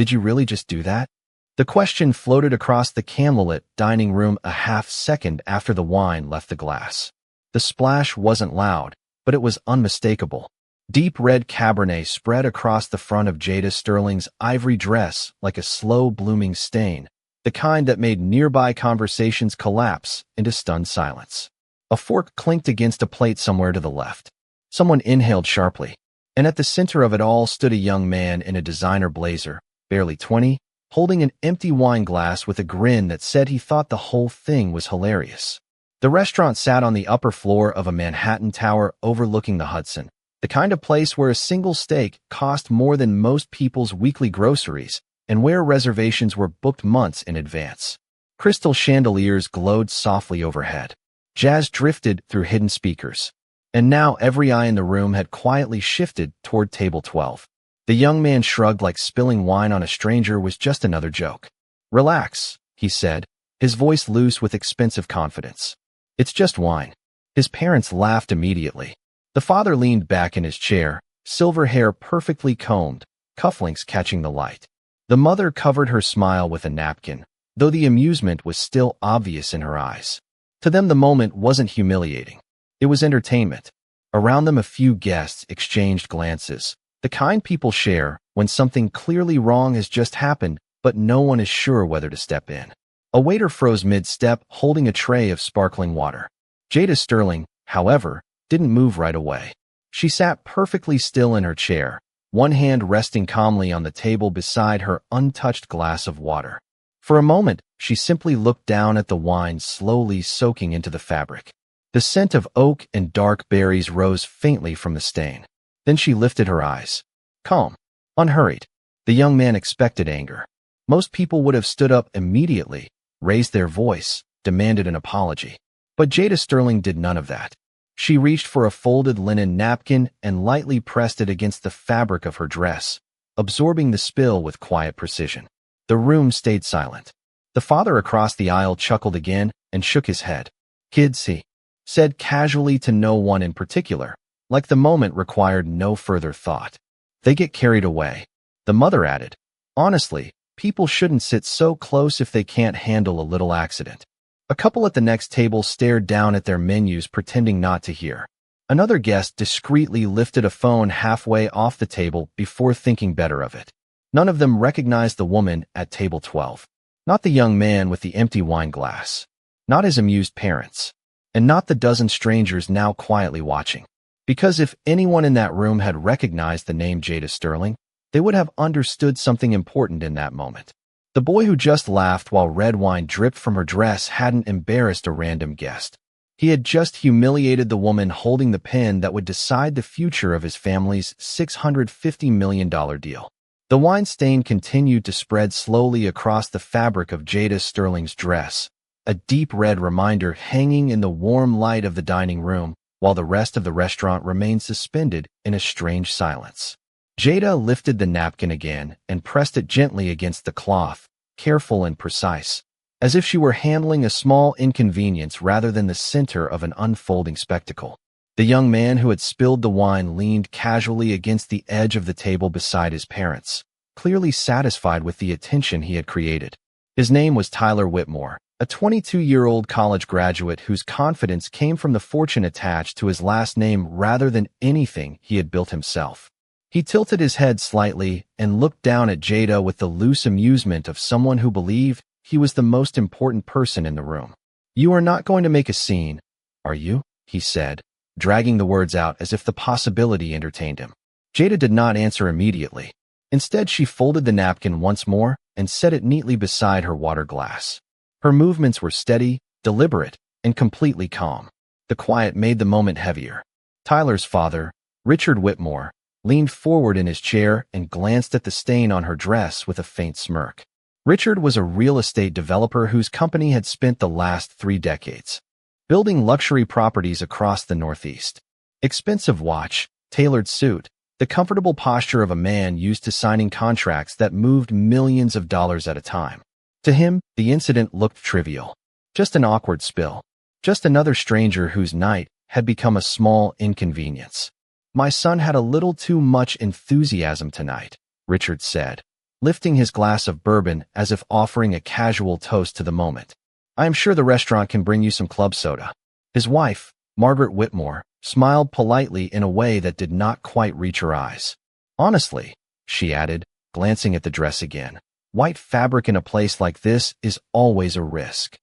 Did you really just do that? The question floated across the candlelit dining room a half-second after the wine left the glass. The splash wasn't loud, but it was unmistakable. Deep red Cabernet spread across the front of Jada Sterling's ivory dress like a slow-blooming stain, the kind that made nearby conversations collapse into stunned silence. A fork clinked against a plate somewhere to the left. Someone inhaled sharply, and at the center of it all stood a young man in a designer blazer, barely 20, holding an empty wine glass with a grin that said he thought the whole thing was hilarious. The restaurant sat on the upper floor of a Manhattan tower overlooking the Hudson, the kind of place where a single steak cost more than most people's weekly groceries and where reservations were booked months in advance. Crystal chandeliers glowed softly overhead. Jazz drifted through hidden speakers. And now every eye in the room had quietly shifted toward table 12. The young man shrugged like spilling wine on a stranger was just another joke. "Relax," he said, his voice loose with expensive confidence. "It's just wine." His parents laughed immediately. The father leaned back in his chair, silver hair perfectly combed, cufflinks catching the light. The mother covered her smile with a napkin, though the amusement was still obvious in her eyes. To them the moment wasn't humiliating. It was entertainment. Around them a few guests exchanged glances, the kind people share when something clearly wrong has just happened, but no one is sure whether to step in. A waiter froze mid-step, holding a tray of sparkling water. Jada Sterling, however, didn't move right away. She sat perfectly still in her chair, one hand resting calmly on the table beside her untouched glass of water. For a moment, she simply looked down at the wine slowly soaking into the fabric. The scent of oak and dark berries rose faintly from the stain. Then she lifted her eyes. Calm, unhurried. The young man expected anger. Most people would have stood up immediately, raised their voice, demanded an apology. But Jada Sterling did none of that. She reached for a folded linen napkin and lightly pressed it against the fabric of her dress, absorbing the spill with quiet precision. The room stayed silent. The father across the aisle chuckled again and shook his head. "Kids," he said casually to no one in particular, like the moment required no further thought. "They get carried away." The mother added, "Honestly, people shouldn't sit so close if they can't handle a little accident." A couple at the next table stared down at their menus, pretending not to hear. Another guest discreetly lifted a phone halfway off the table before thinking better of it. None of them recognized the woman at table 12. Not the young man with the empty wine glass. Not his amused parents. And not the dozen strangers now quietly watching. Because if anyone in that room had recognized the name Jada Sterling, they would have understood something important in that moment. The boy who just laughed while red wine dripped from her dress hadn't embarrassed a random guest. He had just humiliated the woman holding the pen that would decide the future of his family's $650 million deal. The wine stain continued to spread slowly across the fabric of Jada Sterling's dress, a deep red reminder hanging in the warm light of the dining room, while the rest of the restaurant remained suspended in a strange silence. Jada lifted the napkin again and pressed it gently against the cloth, careful and precise, as if she were handling a small inconvenience rather than the center of an unfolding spectacle. The young man who had spilled the wine leaned casually against the edge of the table beside his parents, clearly satisfied with the attention he had created. His name was Tyler Whitmore, a 22-year-old college graduate whose confidence came from the fortune attached to his last name rather than anything he had built himself. He tilted his head slightly and looked down at Jada with the loose amusement of someone who believed he was the most important person in the room. "You are not going to make a scene, are you?" he said, dragging the words out as if the possibility entertained him. Jada did not answer immediately. Instead, she folded the napkin once more and set it neatly beside her water glass. Her movements were steady, deliberate, and completely calm. The quiet made the moment heavier. Tyler's father, Richard Whitmore, leaned forward in his chair and glanced at the stain on her dress with a faint smirk. Richard was a real estate developer whose company had spent the last 3 decades building luxury properties across the Northeast. Expensive watch, tailored suit, the comfortable posture of a man used to signing contracts that moved millions of dollars at a time. To him, the incident looked trivial. Just an awkward spill. Just another stranger whose night had become a small inconvenience. "My son had a little too much enthusiasm tonight," Richard said. lifting his glass of bourbon as if offering a casual toast to the moment. "I am sure the restaurant can bring you some club soda." His wife, Margaret Whitmore, smiled politely in a way that did not quite reach her eyes. "Honestly," she added, glancing at the dress again, "white fabric in a place like this is always a risk."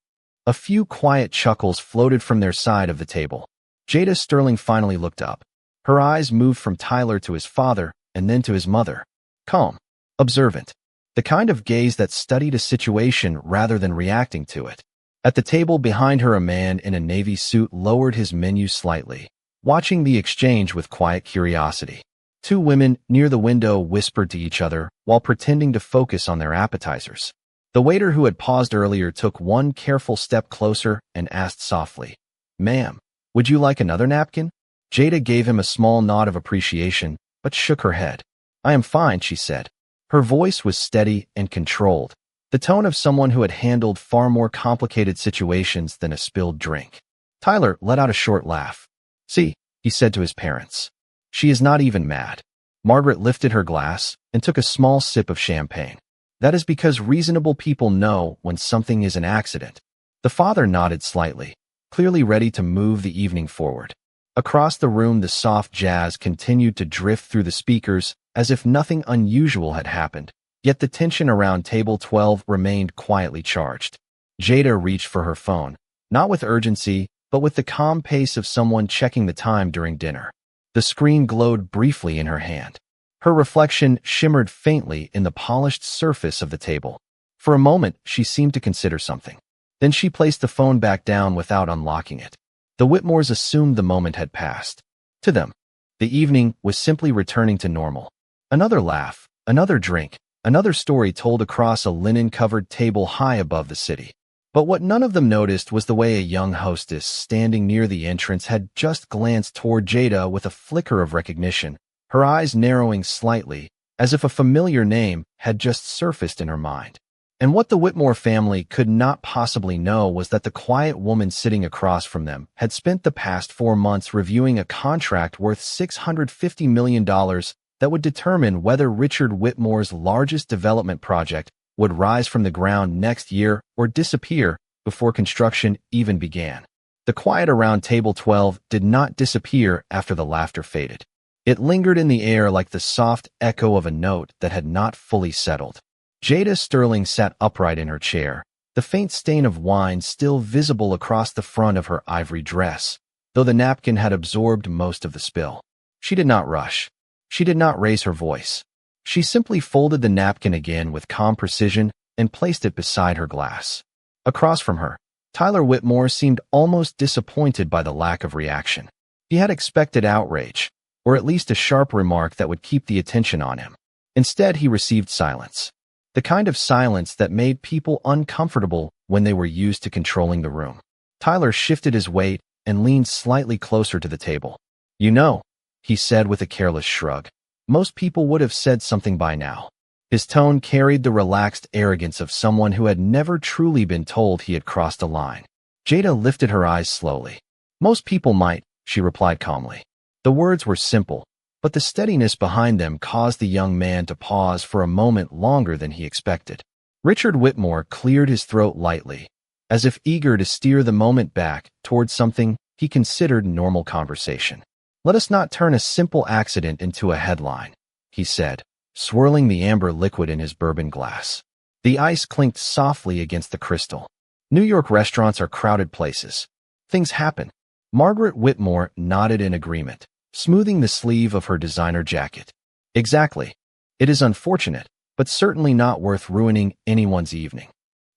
A few quiet chuckles floated from their side of the table. Jada Sterling finally looked up. Her eyes moved from Tyler to his father and then to his mother. Calm, observant, the kind of gaze that studied a situation rather than reacting to it. At the table behind her, a man in a navy suit lowered his menu slightly, watching the exchange with quiet curiosity. Two women near the window whispered to each other while pretending to focus on their appetizers. The waiter who had paused earlier took one careful step closer and asked softly, "Ma'am, would you like another napkin?" Jada gave him a small nod of appreciation, but shook her head. "I am fine," she said. Her voice was steady and controlled, the tone of someone who had handled far more complicated situations than a spilled drink. Tyler let out a short laugh. "See," he said to his parents. "She is not even mad." Margaret lifted her glass and took a small sip of champagne. "That is because reasonable people know when something is an accident." The father nodded slightly, clearly ready to move the evening forward. Across the room, the soft jazz continued to drift through the speakers as if nothing unusual had happened, yet the tension around table 12 remained quietly charged. Jada reached for her phone, not with urgency, but with the calm pace of someone checking the time during dinner. The screen glowed briefly in her hand. Her reflection shimmered faintly in the polished surface of the table. For a moment, she seemed to consider something. Then she placed the phone back down without unlocking it. The Whitmores assumed the moment had passed. To them, the evening was simply returning to normal. Another laugh, another drink, another story told across a linen-covered table high above the city. But what none of them noticed was the way a young hostess standing near the entrance had just glanced toward Jada with a flicker of recognition, her eyes narrowing slightly, as if a familiar name had just surfaced in her mind. And what the Whitmore family could not possibly know was that the quiet woman sitting across from them had spent the past 4 months reviewing a contract worth $650 million that would determine whether Richard Whitmore's largest development project would rise from the ground next year or disappear before construction even began. The quiet around table 12 did not disappear after the laughter faded. It lingered in the air like the soft echo of a note that had not fully settled. Jada Sterling sat upright in her chair, the faint stain of wine still visible across the front of her ivory dress, though the napkin had absorbed most of the spill. She did not rush. She did not raise her voice. She simply folded the napkin again with calm precision and placed it beside her glass. Across from her, Tyler Whitmore seemed almost disappointed by the lack of reaction. He had expected outrage, or at least a sharp remark that would keep the attention on him. Instead, he received silence. The kind of silence that made people uncomfortable when they were used to controlling the room. Tyler shifted his weight and leaned slightly closer to the table. "You know," he said with a careless shrug, "most people would have said something by now." His tone carried the relaxed arrogance of someone who had never truly been told he had crossed a line. Jada lifted her eyes slowly. "Most people might," she replied calmly. The words were simple, but the steadiness behind them caused the young man to pause for a moment longer than he expected. Richard Whitmore cleared his throat lightly, as if eager to steer the moment back towards something he considered normal conversation. "Let us not turn a simple accident into a headline," he said, swirling the amber liquid in his bourbon glass. The ice clinked softly against the crystal. "New York restaurants are crowded places. Things happen." Margaret Whitmore nodded in agreement, smoothing the sleeve of her designer jacket. "Exactly. It is unfortunate, but certainly not worth ruining anyone's evening."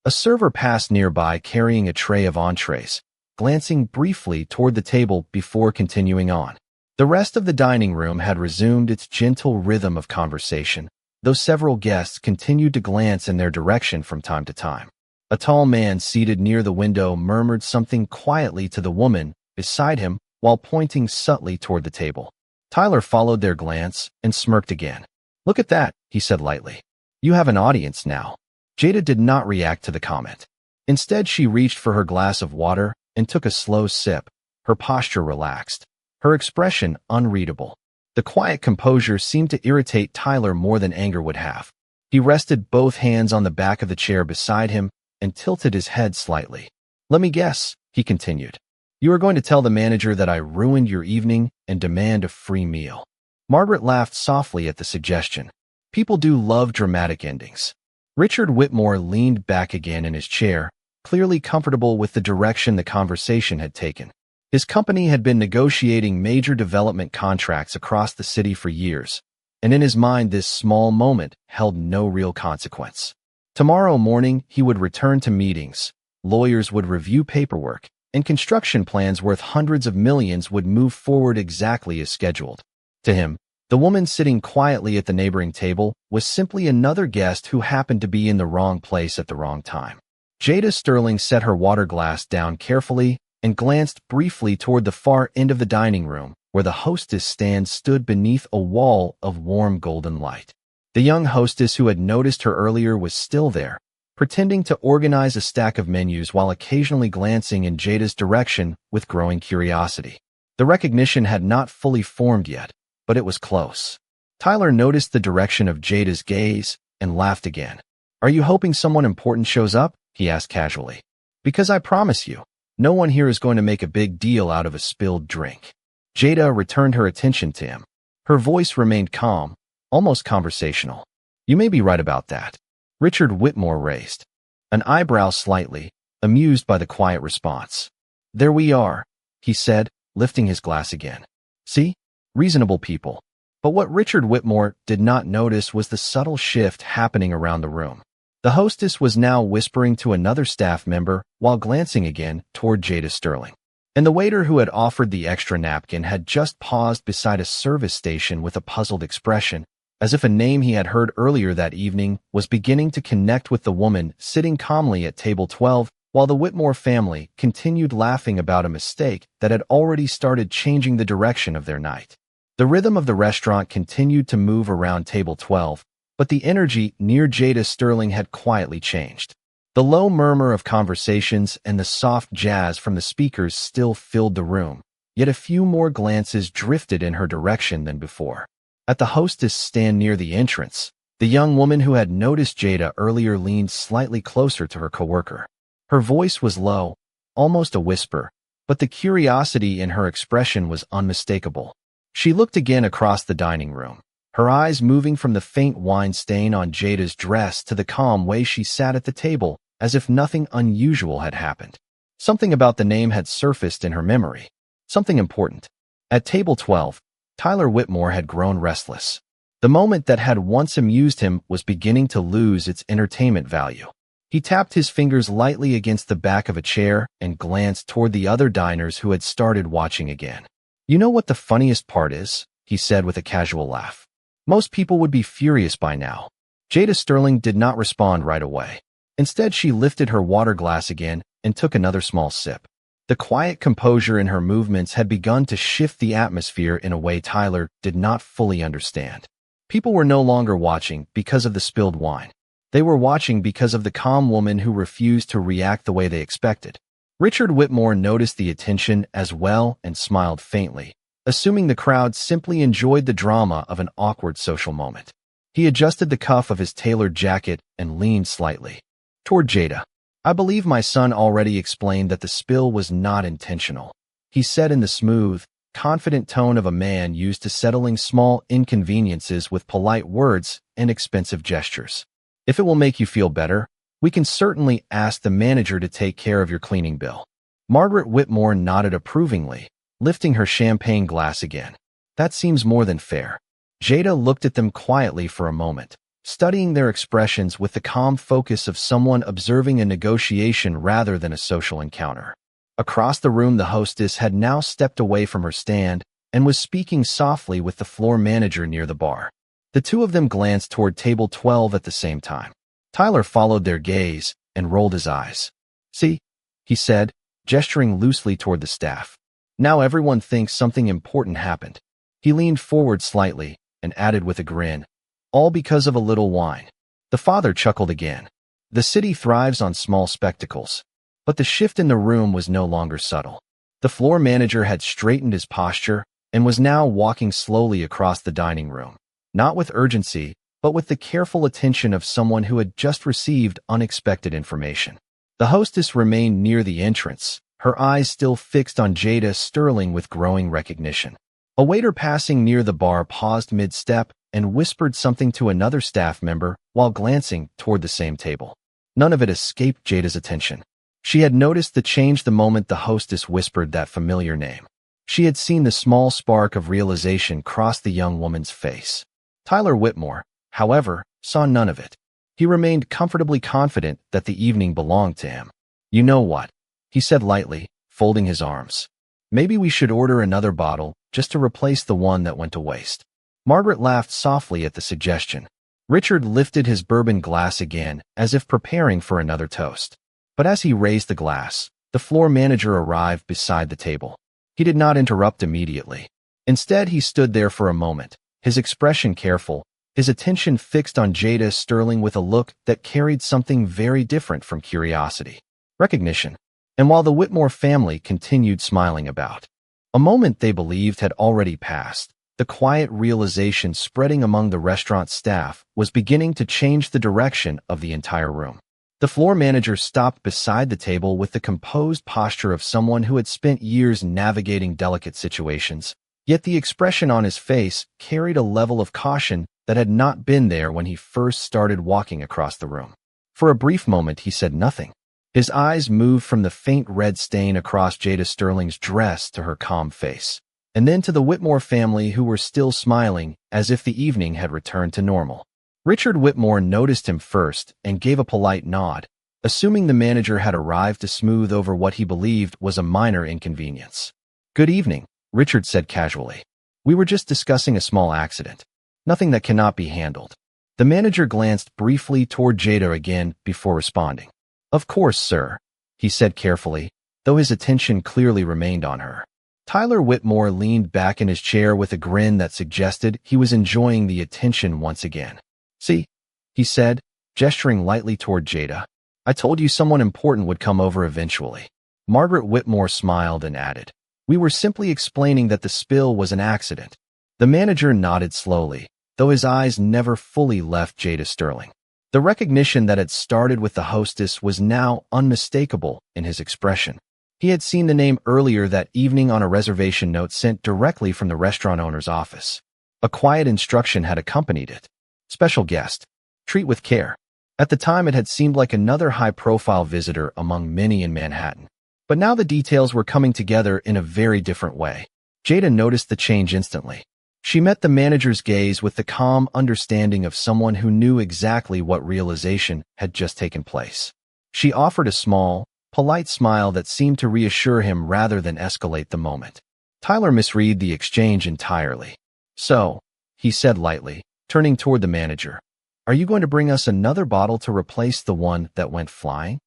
A server passed nearby carrying a tray of entrees, glancing briefly toward the table before continuing on. The rest of the dining room had resumed its gentle rhythm of conversation, though several guests continued to glance in their direction from time to time. A tall man seated near the window murmured something quietly to the woman beside him while pointing subtly toward the table. Tyler followed their glance and smirked again. "Look at that," he said lightly. "You have an audience now." Jada did not react to the comment. Instead, she reached for her glass of water and took a slow sip, her posture relaxed, her expression unreadable. The quiet composure seemed to irritate Tyler more than anger would have. He rested both hands on the back of the chair beside him and tilted his head slightly. "Let me guess," he continued. "You are going to tell the manager that I ruined your evening and demand a free meal." Margaret laughed softly at the suggestion. People do love dramatic endings. Richard Whitmore leaned back again in his chair, clearly comfortable with the direction the conversation had taken. His company had been negotiating major development contracts across the city for years, and in his mind this small moment held no real consequence. Tomorrow morning he would return to meetings, lawyers would review paperwork, and construction plans worth hundreds of millions would move forward exactly as scheduled. To him, the woman sitting quietly at the neighboring table was simply another guest who happened to be in the wrong place at the wrong time. Jada Sterling set her water glass down carefully and glanced briefly toward the far end of the dining room, where the hostess stand stood beneath a wall of warm golden light. The young hostess who had noticed her earlier was still there, pretending to organize a stack of menus while occasionally glancing in Jada's direction with growing curiosity. The recognition had not fully formed yet, but it was close. Tyler noticed the direction of Jada's gaze and laughed again. "Are you hoping someone important shows up?" he asked casually. "Because I promise you, no one here is going to make a big deal out of a spilled drink." Jada returned her attention to him. Her voice remained calm, almost conversational. "You may be right about that." Richard Whitmore raised an eyebrow slightly, amused by the quiet response. "There we are," he said, lifting his glass again. "See? Reasonable people." But what Richard Whitmore did not notice was the subtle shift happening around the room. The hostess was now whispering to another staff member while glancing again toward Jada Sterling. And the waiter who had offered the extra napkin had just paused beside a service station with a puzzled expression, as if a name he had heard earlier that evening was beginning to connect with the woman sitting calmly at table 12, while the Whitmore family continued laughing about a mistake that had already started changing the direction of their night. The rhythm of the restaurant continued to move around table 12, but the energy near Jada Sterling had quietly changed. The low murmur of conversations and the soft jazz from the speakers still filled the room, yet a few more glances drifted in her direction than before. At the hostess stand near the entrance, the young woman who had noticed Jada earlier leaned slightly closer to her coworker. Her voice was low, almost a whisper, but the curiosity in her expression was unmistakable. She looked again across the dining room, her eyes moving from the faint wine stain on Jada's dress to the calm way she sat at the table, as if nothing unusual had happened. Something about the name had surfaced in her memory. Something important. At table 12, Tyler Whitmore had grown restless. The moment that had once amused him was beginning to lose its entertainment value. He tapped his fingers lightly against the back of a chair and glanced toward the other diners who had started watching again. "You know what the funniest part is?" he said with a casual laugh. "Most people would be furious by now." Jada Sterling did not respond right away. Instead, she lifted her water glass again and took another small sip. The quiet composure in her movements had begun to shift the atmosphere in a way Tyler did not fully understand. People were no longer watching because of the spilled wine. They were watching because of the calm woman who refused to react the way they expected. Richard Whitmore noticed the attention as well and smiled faintly, assuming the crowd simply enjoyed the drama of an awkward social moment. He adjusted the cuff of his tailored jacket and leaned slightly toward Jada. "I believe my son already explained that the spill was not intentional," he said in the smooth, confident tone of a man used to settling small inconveniences with polite words and expensive gestures. "If it will make you feel better, we can certainly ask the manager to take care of your cleaning bill." Margaret Whitmore nodded approvingly, lifting her champagne glass again. "That seems more than fair." Jada looked at them quietly for a moment, studying their expressions with the calm focus of someone observing a negotiation rather than a social encounter. Across the room, the hostess had now stepped away from her stand and was speaking softly with the floor manager near the bar. The two of them glanced toward table 12 at the same time. Tyler followed their gaze and rolled his eyes. "See," he said, gesturing loosely toward the staff. "Now everyone thinks something important happened." He leaned forward slightly and added with a grin, "All because of a little wine." The father chuckled again. The city thrives on small spectacles. But the shift in the room was no longer subtle. The floor manager had straightened his posture and was now walking slowly across the dining room, not with urgency, but with the careful attention of someone who had just received unexpected information. The hostess remained near the entrance, her eyes still fixed on Jada Sterling with growing recognition. A waiter passing near the bar paused mid-step and whispered something to another staff member while glancing toward the same table. None of it escaped Jada's attention. She had noticed the change the moment the hostess whispered that familiar name. She had seen the small spark of realization cross the young woman's face. Tyler Whitmore, however, saw none of it. He remained comfortably confident that the evening belonged to him. "You know what?" he said lightly, folding his arms. "Maybe we should order another bottle just to replace the one that went to waste." Margaret laughed softly at the suggestion. Richard lifted his bourbon glass again, as if preparing for another toast. But as he raised the glass, the floor manager arrived beside the table. He did not interrupt immediately. Instead, he stood there for a moment, his expression careful, his attention fixed on Jada Sterling with a look that carried something very different from curiosity. Recognition. And while the Whitmore family continued smiling about, a moment they believed had already passed, the quiet realization spreading among the restaurant staff was beginning to change the direction of the entire room. The floor manager stopped beside the table with the composed posture of someone who had spent years navigating delicate situations, yet the expression on his face carried a level of caution that had not been there when he first started walking across the room. For a brief moment, he said nothing. His eyes moved from the faint red stain across Jada Sterling's dress to her calm face, and then to the Whitmore family who were still smiling as if the evening had returned to normal. Richard Whitmore noticed him first and gave a polite nod, assuming the manager had arrived to smooth over what he believed was a minor inconvenience. "Good evening," Richard said casually. "We were just discussing a small accident. Nothing that cannot be handled." The manager glanced briefly toward Jada again before responding. "Of course, sir," he said carefully, though his attention clearly remained on her. Tyler Whitmore leaned back in his chair with a grin that suggested he was enjoying the attention once again. "See," he said, gesturing lightly toward Jada. "I told you someone important would come over eventually." Margaret Whitmore smiled and added, "We were simply explaining that the spill was an accident." The manager nodded slowly, though his eyes never fully left Jada Sterling. The recognition that had started with the hostess was now unmistakable in his expression. He had seen the name earlier that evening on a reservation note sent directly from the restaurant owner's office. A quiet instruction had accompanied it. "Special guest. Treat with care." At the time, it had seemed like another high-profile visitor among many in Manhattan. But now the details were coming together in a very different way. Jada noticed the change instantly. She met the manager's gaze with the calm understanding of someone who knew exactly what realization had just taken place. She offered a small, polite smile that seemed to reassure him rather than escalate the moment. Tyler misread the exchange entirely. "So," he said lightly, turning toward the manager, "are you going to bring us another bottle to replace the one that went flying?"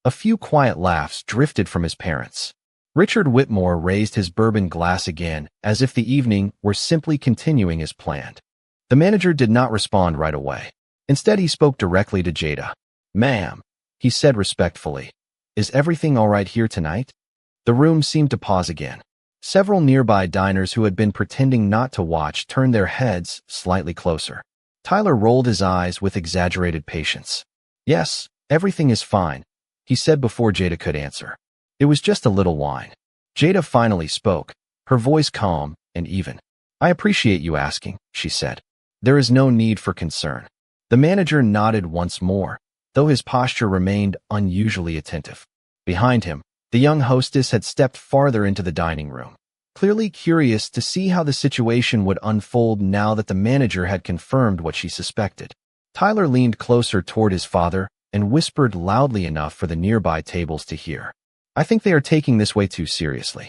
A few quiet laughs drifted from his parents. Richard Whitmore raised his bourbon glass again, as if the evening were simply continuing as planned. The manager did not respond right away. Instead, he spoke directly to Jada. "Ma'am," he said respectfully, "is everything all right here tonight?" The room seemed to pause again. Several nearby diners who had been pretending not to watch turned their heads slightly closer. Tyler rolled his eyes with exaggerated patience. "Yes, everything is fine," he said before Jada could answer. "It was just a little wine." Jada finally spoke, her voice calm and even. "I appreciate you asking," she said. "There is no need for concern." The manager nodded once more, though his posture remained unusually attentive. Behind him, the young hostess had stepped farther into the dining room, clearly curious to see how the situation would unfold now that the manager had confirmed what she suspected. Tyler leaned closer toward his father and whispered loudly enough for the nearby tables to hear. "I think they are taking this way too seriously."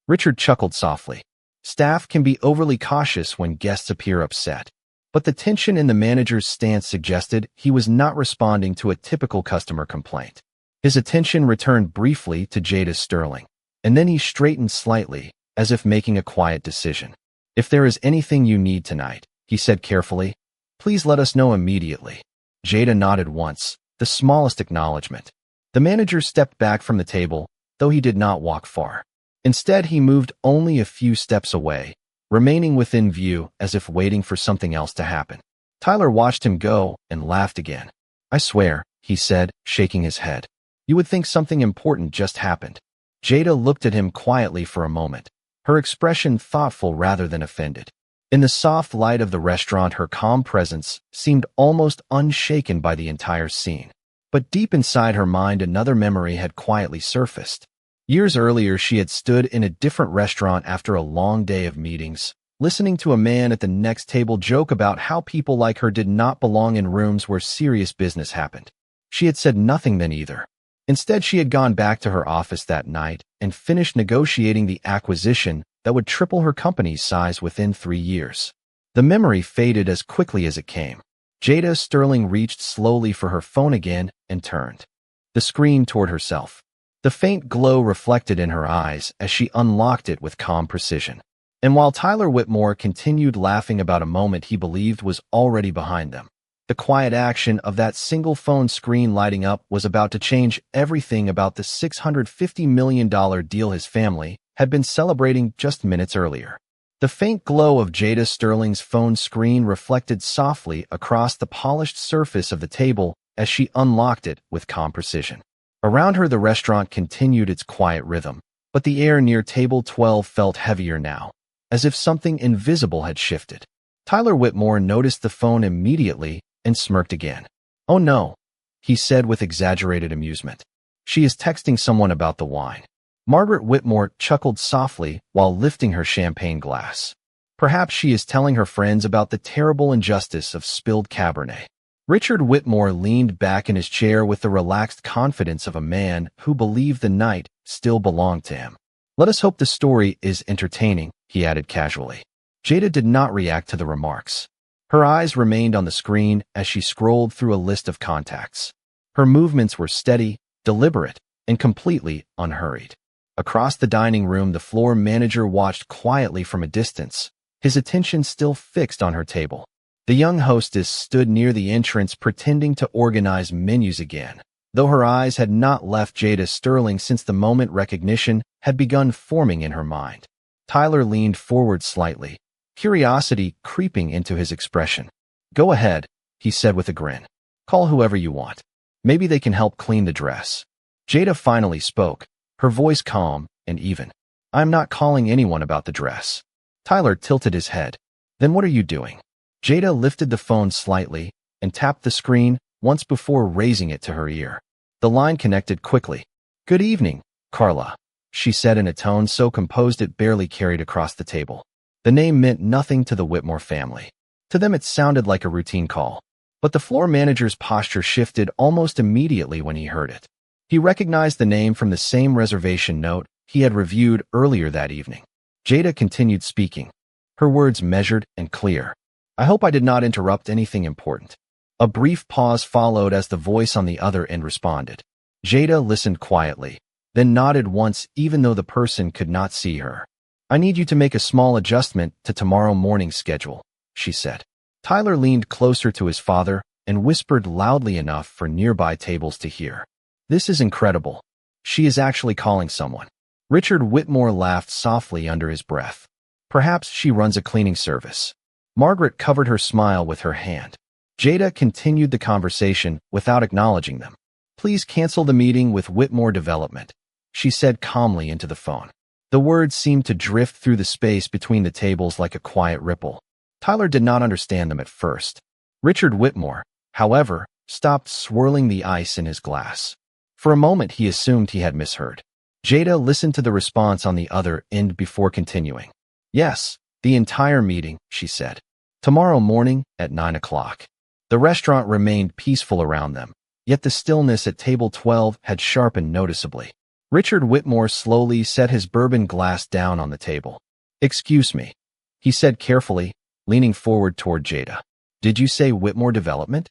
Richard chuckled softly. Staff can be overly cautious when guests appear upset, but the tension in the manager's stance suggested he was not responding to a typical customer complaint. His attention returned briefly to Jada Sterling, and then he straightened slightly, as if making a quiet decision. "If there is anything you need tonight," he said carefully, "please let us know immediately." Jada nodded once, the smallest acknowledgement. The manager stepped back from the table, though he did not walk far. Instead, he moved only a few steps away, remaining within view as if waiting for something else to happen. Tyler watched him go and laughed again. I swear, he said, shaking his head. You would think something important just happened. Jada looked at him quietly for a moment, her expression thoughtful rather than offended. In the soft light of the restaurant, her calm presence seemed almost unshaken by the entire scene. But deep inside her mind, another memory had quietly surfaced. Years earlier, she had stood in a different restaurant after a long day of meetings, listening to a man at the next table joke about how people like her did not belong in rooms where serious business happened. She had said nothing then either. Instead, she had gone back to her office that night and finished negotiating the acquisition that would triple her company's size within 3 years. The memory faded as quickly as it came. Jada Sterling reached slowly for her phone again and turned the screen toward herself. The faint glow reflected in her eyes as she unlocked it with calm precision. And while Tyler Whitmore continued laughing about a moment he believed was already behind them, the quiet action of that single phone screen lighting up was about to change everything about the $650 million deal his family had been celebrating just minutes earlier. The faint glow of Jada Sterling's phone screen reflected softly across the polished surface of the table as she unlocked it with calm precision. Around her, the restaurant continued its quiet rhythm, but the air near table 12 felt heavier now, as if something invisible had shifted. Tyler Whitmore noticed the phone immediately and smirked again. Oh no, he said with exaggerated amusement. She is texting someone about the wine. Margaret Whitmore chuckled softly while lifting her champagne glass. Perhaps she is telling her friends about the terrible injustice of spilled Cabernet. Richard Whitmore leaned back in his chair with the relaxed confidence of a man who believed the night still belonged to him. Let us hope the story is entertaining, he added casually. Jada did not react to the remarks. Her eyes remained on the screen as she scrolled through a list of contacts. Her movements were steady, deliberate, and completely unhurried. Across the dining room, the floor manager watched quietly from a distance, his attention still fixed on her table. The young hostess stood near the entrance pretending to organize menus again, though her eyes had not left Jada Sterling since the moment recognition had begun forming in her mind. Tyler leaned forward slightly, curiosity creeping into his expression. Go ahead, he said with a grin. Call whoever you want. Maybe they can help clean the dress. Jada finally spoke, her voice calm and even. I'm not calling anyone about the dress. Tyler tilted his head. Then what are you doing? Jada lifted the phone slightly and tapped the screen once before raising it to her ear. The line connected quickly. Good evening, Carla, she said in a tone so composed it barely carried across the table. The name meant nothing to the Whitmore family. To them it sounded like a routine call. But the floor manager's posture shifted almost immediately when he heard it. He recognized the name from the same reservation note he had reviewed earlier that evening. Jada continued speaking, her words measured and clear. I hope I did not interrupt anything important. A brief pause followed as the voice on the other end responded. Jada listened quietly, then nodded once even though the person could not see her. I need you to make a small adjustment to tomorrow morning's schedule, she said. Tyler leaned closer to his father and whispered loudly enough for nearby tables to hear. This is incredible. She is actually calling someone. Richard Whitmore laughed softly under his breath. Perhaps she runs a cleaning service. Margaret covered her smile with her hand. Jada continued the conversation without acknowledging them. Please cancel the meeting with Whitmore Development, she said calmly into the phone. The words seemed to drift through the space between the tables like a quiet ripple. Tyler did not understand them at first. Richard Whitmore, however, stopped swirling the ice in his glass. For a moment he assumed he had misheard. Jada listened to the response on the other end before continuing. Yes, the entire meeting, she said. Tomorrow morning at 9 o'clock. The restaurant remained peaceful around them, yet the stillness at table 12 had sharpened noticeably. Richard Whitmore slowly set his bourbon glass down on the table. Excuse me, he said carefully, leaning forward toward Jada. Did you say Whitmore Development?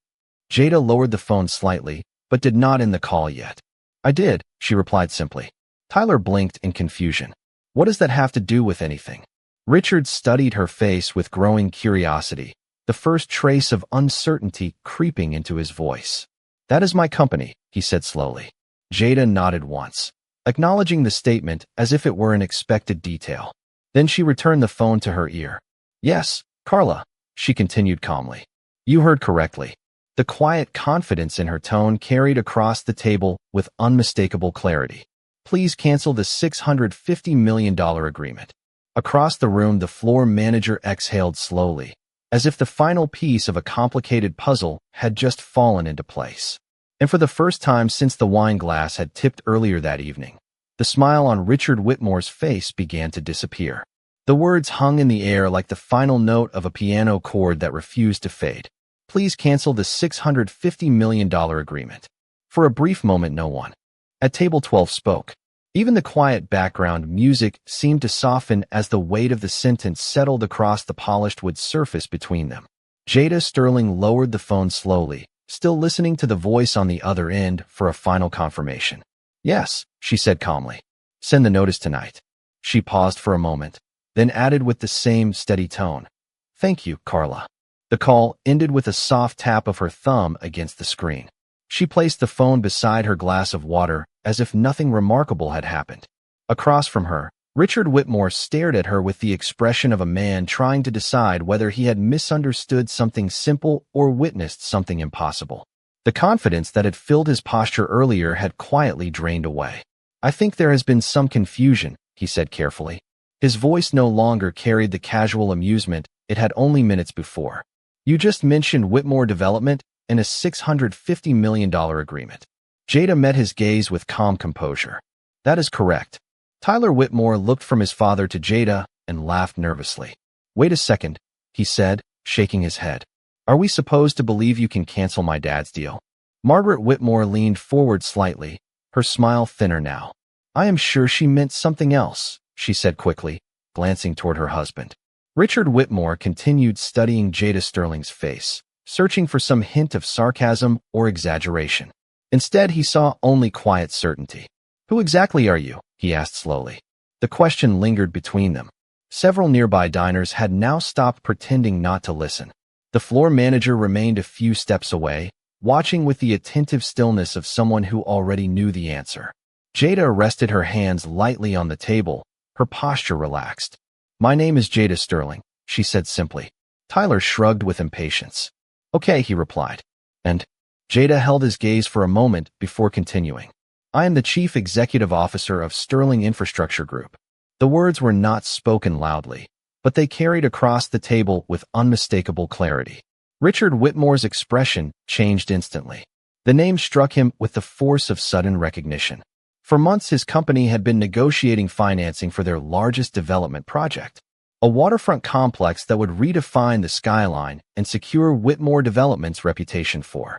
Jada lowered the phone slightly, but did not end the call yet. I did, she replied simply. Tyler blinked in confusion. What does that have to do with anything? Richard studied her face with growing curiosity, the first trace of uncertainty creeping into his voice. That is my company, he said slowly. Jada nodded once, acknowledging the statement as if it were an expected detail. Then she returned the phone to her ear. Yes, Carla, she continued calmly. You heard correctly. The quiet confidence in her tone carried across the table with unmistakable clarity. Please cancel the $650 million agreement. Across the room, the floor manager exhaled slowly, as if the final piece of a complicated puzzle had just fallen into place. And for the first time since the wine glass had tipped earlier that evening, the smile on Richard Whitmore's face began to disappear. The words hung in the air like the final note of a piano chord that refused to fade. Please cancel the $650 million agreement. For a brief moment, no one at table 12 spoke. Even the quiet background music seemed to soften as the weight of the sentence settled across the polished wood surface between them. Jada Sterling lowered the phone slowly, still listening to the voice on the other end for a final confirmation. Yes, she said calmly. Send the notice tonight. She paused for a moment, then added with the same steady tone. Thank you, Carla. The call ended with a soft tap of her thumb against the screen. She placed the phone beside her glass of water as if nothing remarkable had happened. Across from her, Richard Whitmore stared at her with the expression of a man trying to decide whether he had misunderstood something simple or witnessed something impossible. The confidence that had filled his posture earlier had quietly drained away. I think there has been some confusion, he said carefully. His voice no longer carried the casual amusement it had only minutes before. You just mentioned Whitmore Development and a $650 million agreement. Jada met his gaze with calm composure. That is correct. Tyler Whitmore looked from his father to Jada and laughed nervously. Wait a second, he said, shaking his head. Are we supposed to believe you can cancel my dad's deal? Margaret Whitmore leaned forward slightly, her smile thinner now. I am sure she meant something else, she said quickly, glancing toward her husband. Richard Whitmore continued studying Jada Sterling's face, searching for some hint of sarcasm or exaggeration. Instead, he saw only quiet certainty. Who exactly are you? He asked slowly. The question lingered between them. Several nearby diners had now stopped pretending not to listen. The floor manager remained a few steps away, watching with the attentive stillness of someone who already knew the answer. Jada rested her hands lightly on the table, her posture relaxed. My name is Jada Sterling, she said simply. Tyler shrugged with impatience. Okay, he replied. And Jada held his gaze for a moment before continuing. I am the Chief Executive Officer of Sterling Infrastructure Group. The words were not spoken loudly, but they carried across the table with unmistakable clarity. Richard Whitmore's expression changed instantly. The name struck him with the force of sudden recognition. For months, his company had been negotiating financing for their largest development project, a waterfront complex that would redefine the skyline and secure Whitmore Development's reputation for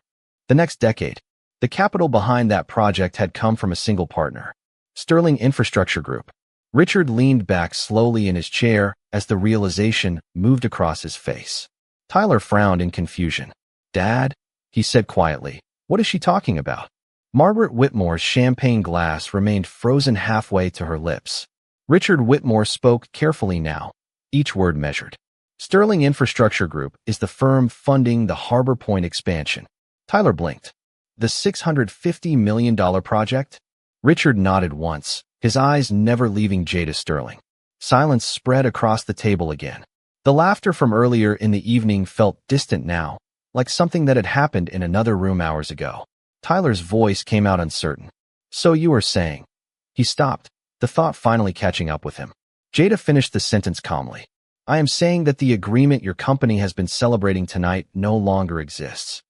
the next decade. The capital behind that project had come from a single partner, Sterling Infrastructure Group. Richard leaned back slowly in his chair as the realization moved across his face. Tyler frowned in confusion. Dad, he said quietly, what is she talking about? Margaret Whitmore's champagne glass remained frozen halfway to her lips. Richard Whitmore spoke carefully now, each word measured. Sterling Infrastructure Group is the firm funding the Harbor Point expansion. Tyler blinked. The $650 million project? Richard nodded once, his eyes never leaving Jada Sterling. Silence spread across the table again. The laughter from earlier in the evening felt distant now, like something that had happened in another room hours ago. Tyler's voice came out uncertain. So you are saying. He stopped, the thought finally catching up with him. Jada finished the sentence calmly. I am saying that the agreement your company has been celebrating tonight no longer exists.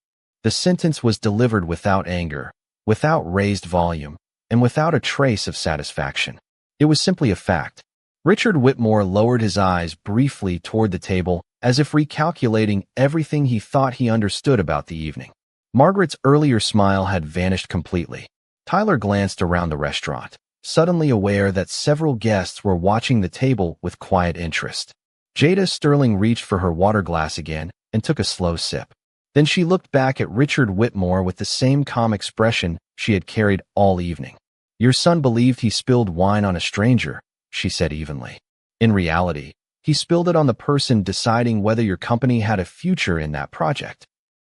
The sentence was delivered without anger, without raised volume, and without a trace of satisfaction. It was simply a fact. Richard Whitmore lowered his eyes briefly toward the table, as if recalculating everything he thought he understood about the evening. Margaret's earlier smile had vanished completely. Tyler glanced around the restaurant, suddenly aware that several guests were watching the table with quiet interest. Jada Sterling reached for her water glass again and took a slow sip. Then she looked back at Richard Whitmore with the same calm expression she had carried all evening. Your son believed he spilled wine on a stranger, she said evenly. In reality, he spilled it on the person deciding whether your company had a future in that project.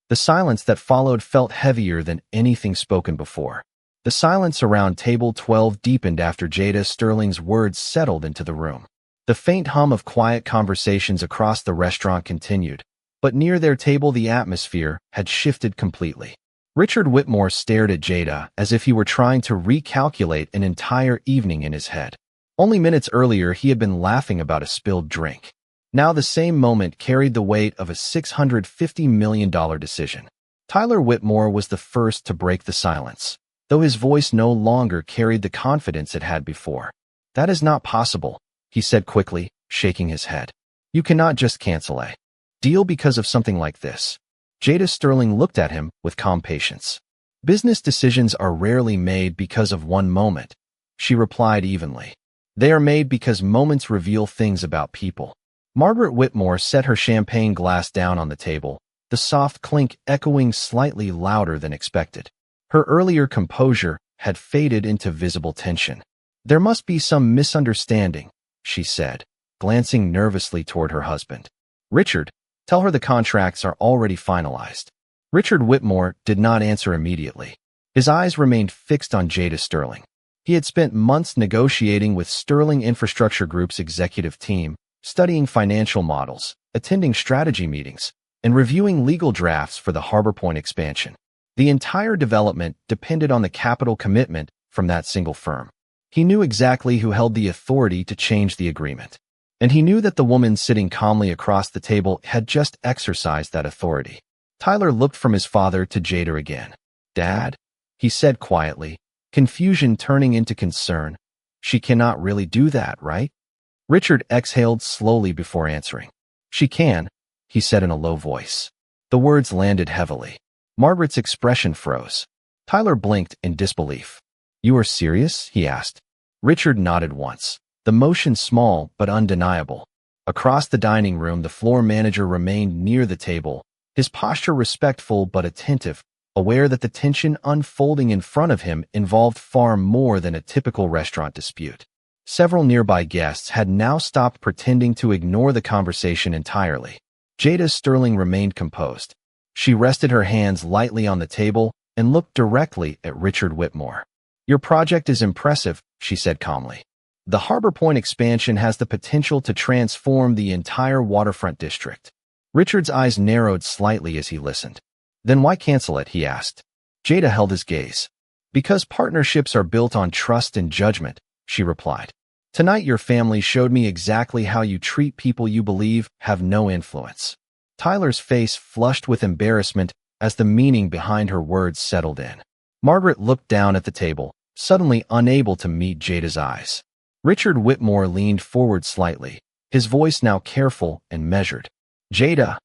The silence that followed felt heavier than anything spoken before. The silence around table 12 deepened after Jada Sterling's words settled into the room. The faint hum of quiet conversations across the restaurant continued, But near their table the atmosphere had shifted completely. Richard Whitmore stared at Jada as if he were trying to recalculate an entire evening in his head. Only minutes earlier he had been laughing about a spilled drink. Now the same moment carried the weight of a $650 million decision. Tyler Whitmore was the first to break the silence, though his voice no longer carried the confidence it had before. "That is not possible," he said quickly, shaking his head. "You cannot just cancel a deal because of something like this." Jada Sterling looked at him with calm patience. "Business decisions are rarely made because of one moment," she replied evenly. "They are made because moments reveal things about people." Margaret Whitmore set her champagne glass down on the table, the soft clink echoing slightly louder than expected. Her earlier composure had faded into visible tension. "There must be some misunderstanding," she said, glancing nervously toward her husband. "Richard, tell her the contracts are already finalized." Richard Whitmore did not answer immediately. His eyes remained fixed on Jada Sterling. He had spent months negotiating with Sterling Infrastructure Group's executive team, studying financial models, attending strategy meetings, and reviewing legal drafts for the Harbor Point expansion. The entire development depended on the capital commitment from that single firm. He knew exactly who held the authority to change the agreement. And he knew that the woman sitting calmly across the table had just exercised that authority. Tyler looked from his father to Jada again. "Dad," he said quietly, confusion turning into concern. "She cannot really do that, right?" Richard exhaled slowly before answering. "She can," he said in a low voice. The words landed heavily. Margaret's expression froze. Tyler blinked in disbelief. "You are serious?" he asked. Richard nodded once, the motion small but undeniable. Across the dining room, the floor manager remained near the table, his posture respectful but attentive, aware that the tension unfolding in front of him involved far more than a typical restaurant dispute. Several nearby guests had now stopped pretending to ignore the conversation entirely. Jada Sterling remained composed. She rested her hands lightly on the table and looked directly at Richard Whitmore. "Your project is impressive," she said calmly. "The Harbor Point expansion has the potential to transform the entire waterfront district." Richard's eyes narrowed slightly as he listened. "Then why cancel it?" he asked. Jada held his gaze. "Because partnerships are built on trust and judgment," she replied. "Tonight your family showed me exactly how you treat people you believe have no influence." Tyler's face flushed with embarrassment as the meaning behind her words settled in. Margaret looked down at the table, suddenly unable to meet Jada's eyes. Richard Whitmore leaned forward slightly, his voice now careful and measured. "Jada,"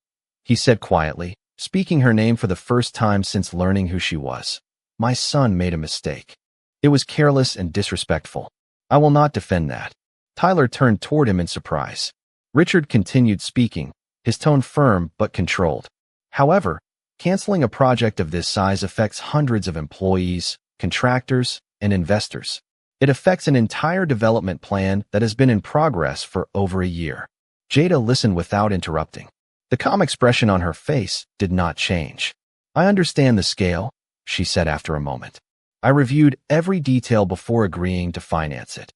he said quietly, speaking her name for the first time since learning who she was. "My son made a mistake. It was careless and disrespectful. I will not defend that." Tyler turned toward him in surprise. Richard continued speaking, his tone firm but controlled. "However, canceling a project of this size affects hundreds of employees, contractors, and investors. It affects an entire development plan that has been in progress for over a year." Jada listened without interrupting. The calm expression on her face did not change. "I understand the scale," she said after a moment. "I reviewed every detail before agreeing to finance it."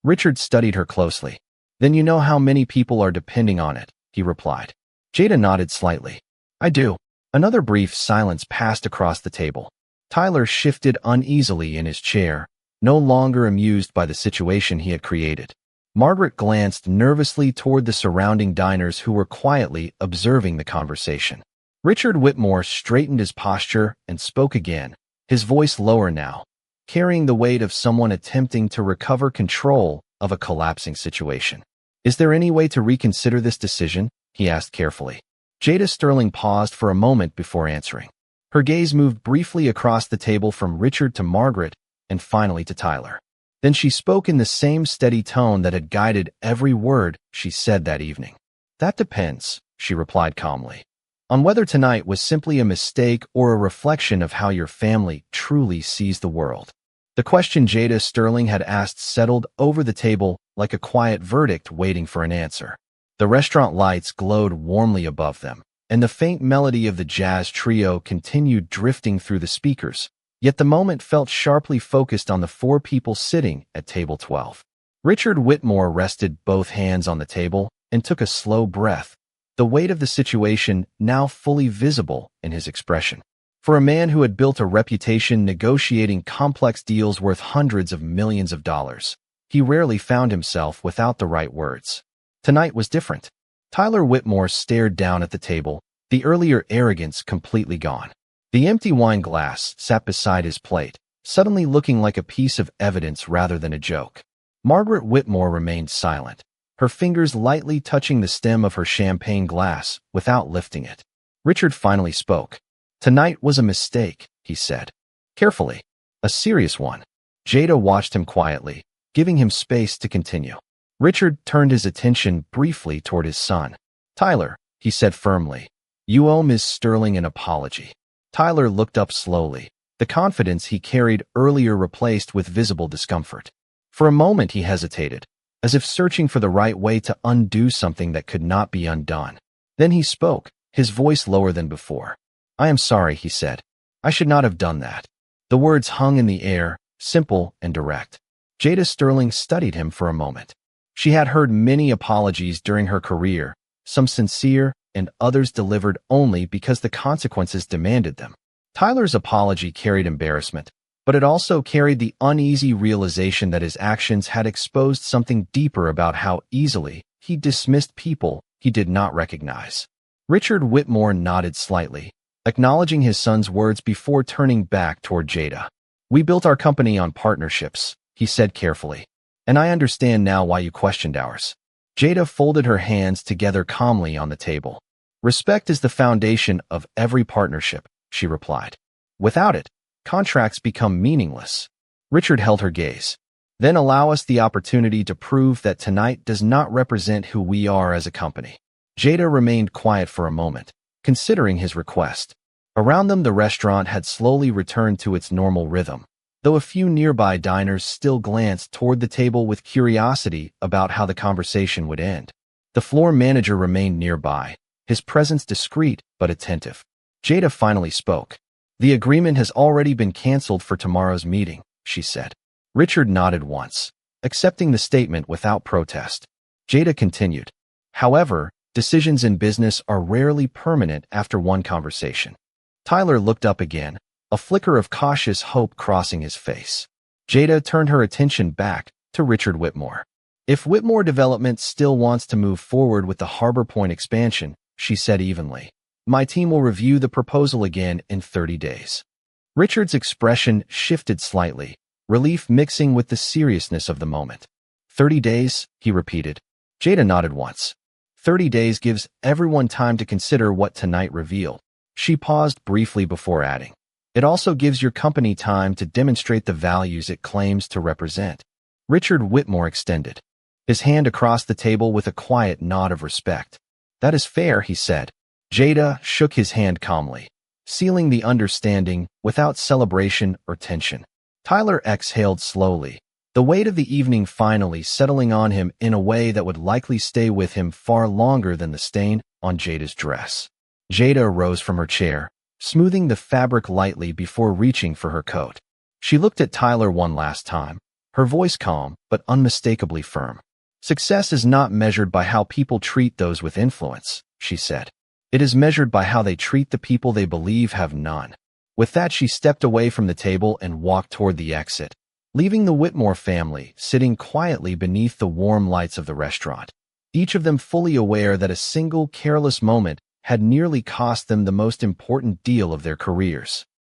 Richard studied her closely. "Then you know how many people are depending on it," he replied. Jada nodded slightly. "I do." Another brief silence passed across the table. Tyler shifted uneasily in his chair, no longer amused by the situation he had created. Margaret glanced nervously toward the surrounding diners who were quietly observing the conversation. Richard Whitmore straightened his posture and spoke again, his voice lower now, carrying the weight of someone attempting to recover control of a collapsing situation. "Is there any way to reconsider this decision?" he asked carefully. Jada Sterling paused for a moment before answering. Her gaze moved briefly across the table from Richard to Margaret and finally to Tyler. Then she spoke in the same steady tone that had guided every word she said that evening. "That depends," she replied calmly, "on whether tonight was simply a mistake or a reflection of how your family truly sees the world." The question Jada Sterling had asked settled over the table like a quiet verdict waiting for an answer. The restaurant lights glowed warmly above them, and the faint melody of the jazz trio continued drifting through the speakers, yet the moment felt sharply focused on the four people sitting at table 12. Richard Whitmore rested both hands on the table and took a slow breath, the weight of the situation now fully visible in his expression. For a man who had built a reputation negotiating complex deals worth hundreds of millions of dollars, he rarely found himself without the right words. Tonight was different. Tyler Whitmore stared down at the table, the earlier arrogance completely gone. The empty wine glass sat beside his plate, suddenly looking like a piece of evidence rather than a joke. Margaret Whitmore remained silent, her fingers lightly touching the stem of her champagne glass without lifting it. Richard finally spoke. "Tonight was a mistake," he said. Carefully. "A serious one." Jada watched him quietly, giving him space to continue. Richard turned his attention briefly toward his son. "Tyler," he said firmly, "you owe Ms. Sterling an apology." Tyler looked up slowly, the confidence he carried earlier replaced with visible discomfort. For a moment he hesitated, as if searching for the right way to undo something that could not be undone. Then he spoke, his voice lower than before. "I am sorry," he said. "I should not have done that." The words hung in the air, simple and direct. Jada Sterling studied him for a moment. She had heard many apologies during her career, some sincere and others delivered only because the consequences demanded them. Tyler's apology carried embarrassment, but it also carried the uneasy realization that his actions had exposed something deeper about how easily he dismissed people he did not recognize. Richard Whitmore nodded slightly, acknowledging his son's words before turning back toward Jada. "We built our company on partnerships," he said carefully, "and I understand now why you questioned ours." Jada folded her hands together calmly on the table. "Respect is the foundation of every partnership," she replied. "Without it, contracts become meaningless." Richard held her gaze. "Then allow us the opportunity to prove that tonight does not represent who we are as a company." Jada remained quiet for a moment, considering his request. Around them, the restaurant had slowly returned to its normal rhythm, though a few nearby diners still glanced toward the table with curiosity about how the conversation would end. The floor manager remained nearby, his presence discreet but attentive. Jada finally spoke. "The agreement has already been canceled for tomorrow's meeting," she said. Richard nodded once, accepting the statement without protest. Jada continued. "However, decisions in business are rarely permanent after one conversation." Tyler looked up again, a flicker of cautious hope crossing his face. Jada turned her attention back to Richard Whitmore. "If Whitmore Development still wants to move forward with the Harbor Point expansion," she said evenly, "my team will review the proposal again in 30 days. Richard's expression shifted slightly, relief mixing with the seriousness of the moment. 30 days, he repeated. Jada nodded once. 30 days gives everyone time to consider what tonight revealed. She paused briefly before adding, "It also gives your company time to demonstrate the values it claims to represent." Richard Whitmore extended his hand across the table with a quiet nod of respect. "That is fair," he said. Jada shook his hand calmly, sealing the understanding without celebration or tension. Tyler exhaled slowly, the weight of the evening finally settling on him in a way that would likely stay with him far longer than the stain on Jada's dress. Jada rose from her chair, smoothing the fabric lightly before reaching for her coat. She looked at Tyler one last time, her voice calm but unmistakably firm. "Success is not measured by how people treat those with influence," she said. "It is measured by how they treat the people they believe have none." With that, she stepped away from the table and walked toward the exit, leaving the Whitmore family sitting quietly beneath the warm lights of the restaurant, each of them fully aware that a single careless moment had nearly cost them the most important deal of their careers.